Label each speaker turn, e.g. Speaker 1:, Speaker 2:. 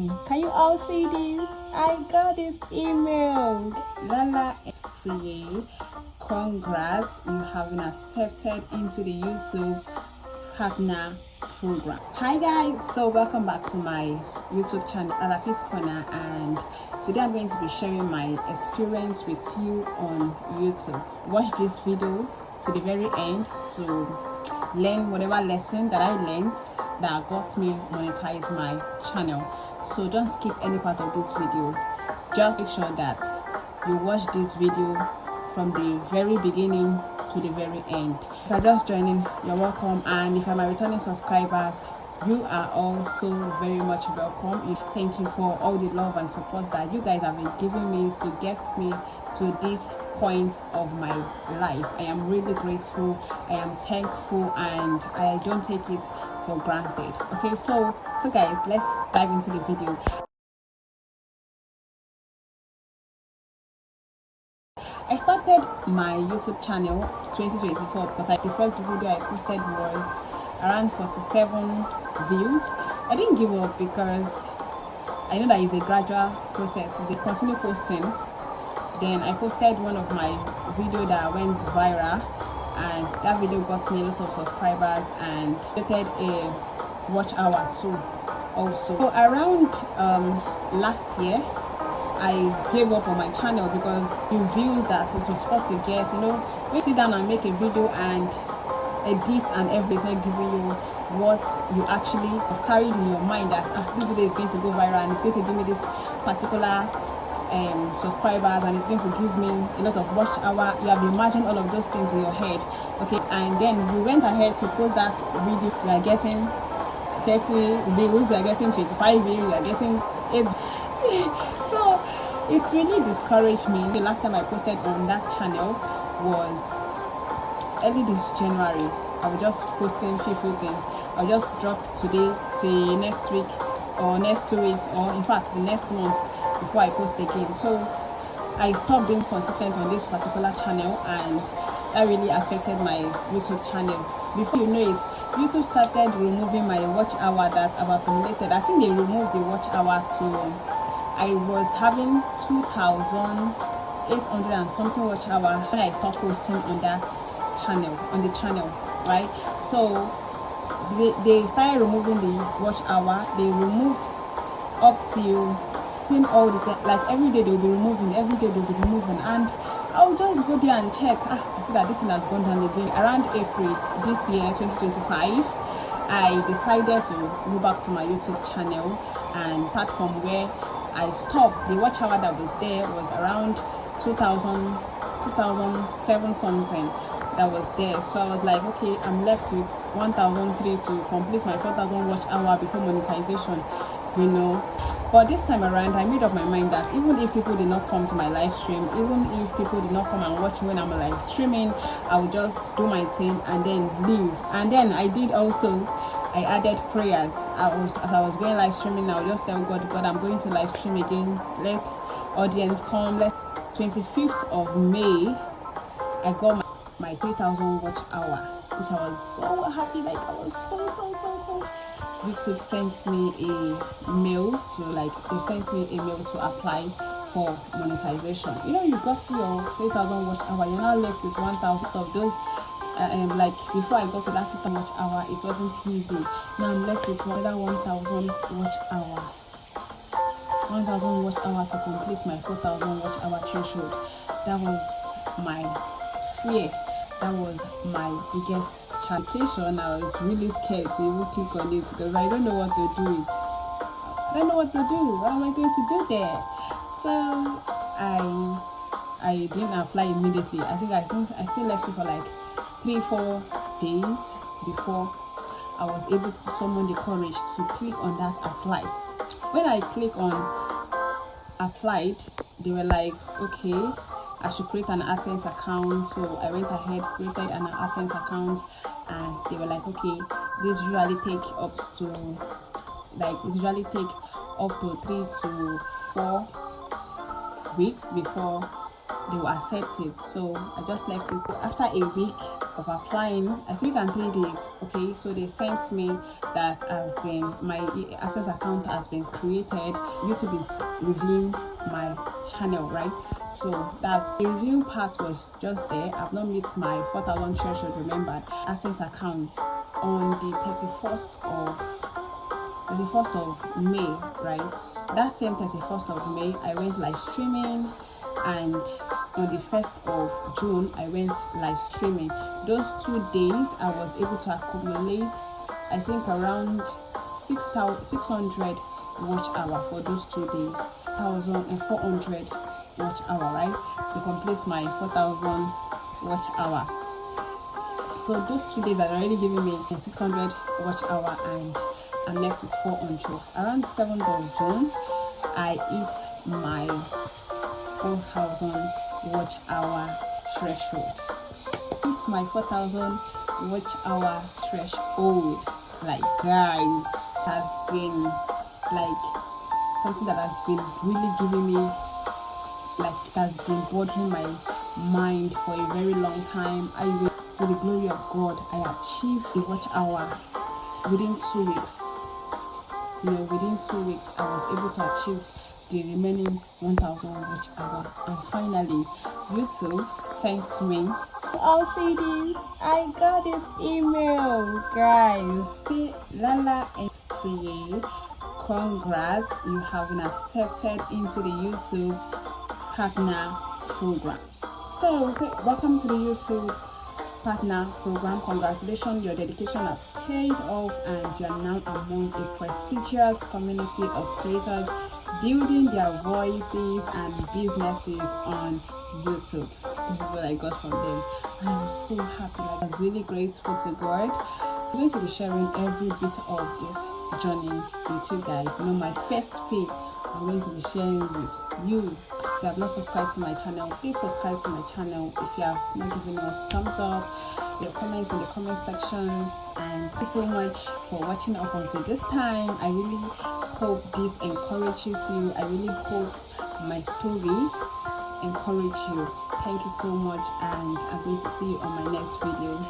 Speaker 1: Can you all see this? I got this email. Lala free. Congrats, you have been accepted into the YouTube partner program. Hi guys, so welcome back to my YouTube channel Alapi's Corner, and today I'm going to be sharing my experience with you on YouTube. Watch this video to the very end to learn whatever lesson that I learned that got me monetize my channel. So don't skip any part of this video. Just make sure that you watch this video from the very beginning to the very end. If you're just joining, you're welcome, and if you're my returning subscribers, you are also very much welcome. Thank you for all the love and support that you guys have been giving me to get me to this point of my life. I am really grateful, I am thankful, and I don't take it for granted. Okay, so guys, let's dive into the video. I started my YouTube channel 2024 because the first video I posted was around 47 views. I didn't give up because I know that it's a gradual process. It's a continue posting. Then I posted one of my video that went viral, and that video got me a lot of subscribers and created a watch hour too also. So around last year I gave up on my channel because the views that it was supposed to get, when you sit down and make a video and edit and everything, giving you what you actually have carried in your mind that this video is going to go viral and it's going to give me this particular subscribers and it's going to give me a lot of watch hour. You have imagined all of those things in your head, okay, and then you went ahead to post that video. You are getting 30 views, you are getting 25 views, you are getting 8. So it's really discouraged me. The last time I posted on that channel was early this January. I was just posting few things. I'll just drop today till next week or next 2 weeks, or in fact the next month before I post again. So I stopped being consistent on this particular channel, and that really affected my YouTube channel. Before you know it, YouTube started removing my watch hour that I've accumulated. I think they removed the watch hour to I was having 2,800 and something watch hour when I stopped posting on that channel, right? So they started removing the watch hour. They removed up till all the time, like every day they'll be removing, and I'll just go there and check. I see that this thing has gone down again. Around April this year, 2025, I decided to go back to my YouTube channel and start from where I stopped. The watch hour that was there was around 2007 something that was there. So I was like, okay, I'm left with 1,003 to complete my 4,000 watch hour before monetization, But this time around, I made up my mind that even if people did not come to my live stream, even if people did not come and watch me when I'm live streaming, I would just do my thing and then leave. And then I did also, I added prayers. As I was going live streaming, I would just tell God, I'm going to live stream again. Let audience come. 25th of May, I got my 3,000 watch hour, which I was so happy. Like, I was so. YouTube sent me a mail to apply for monetization. You got to your 3,000 watch hour, you're now left with 1,000 of those. Like before I got to that 2,000 watch hour, it wasn't easy. Now I'm left with another 1,000 watch hour. 1,000 watch hours to complete my 4,000 watch hour threshold. That was my fear. That was my biggest challenge. I was really scared to even click on it because I don't know what to do. I don't know what to do. What am I going to do there? So I didn't apply immediately. I think I still left it for like 3-4 days before I was able to summon the courage to click on that apply. When I click on applied, they were like, okay, I should create an AdSense account. So I went ahead, created an AdSense account, and they were like, okay, this usually take up to 3 to 4 weeks before they will accept it. So I just left it. After a week of applying, I think in 3 days, okay, so they sent me that my AdSense account has been created. YouTube is reviewing my channel, right? So that's the review part was just there. I've not met my 4,000 threshold, remembered AdSense account on the 31st of May, right? That same 31st of May, I went live streaming, and on the 1st of June, I went live streaming. Those 2 days, I was able to accumulate, I think, around 600 watch hour for those 2 days, 1,400 watch hour, right, to complete my 4,000 watch hour. So those 2 days are already giving me 600 watch hour, and I'm left with 400. Around 7th of June, I hit my 4,000 watch hour threshold. It's my 4,000 watch hour threshold. Like, guys, has been like something that has been really giving me, like, it has been bothering my mind for a very long time. To the glory of God, I achieved the watch hour within 2 weeks. Within 2 weeks, I was able to achieve the remaining 1,000 watch hour, and finally YouTube sent me, I'll say this, I got this email, guys. See, Lala and Priye, congrats, you have been accepted into the YouTube partner program. So welcome to the YouTube partner program. Congratulations, your dedication has paid off, and you are now among a prestigious community of creators building their voices and businesses on YouTube. This is what I got from them, and I was so happy. Like, I was really grateful to God. I'm going to be sharing every bit of this journey with you guys. My first pay, I'm going to be sharing with you. If you have not subscribed to my channel, please subscribe to my channel. If you have not given us thumbs up, your comments in the comment section. And thank you so much for watching up until this time. I really hope this encourages you. I really hope my story encourages you. Thank you so much, and I'm going to see you on my next video.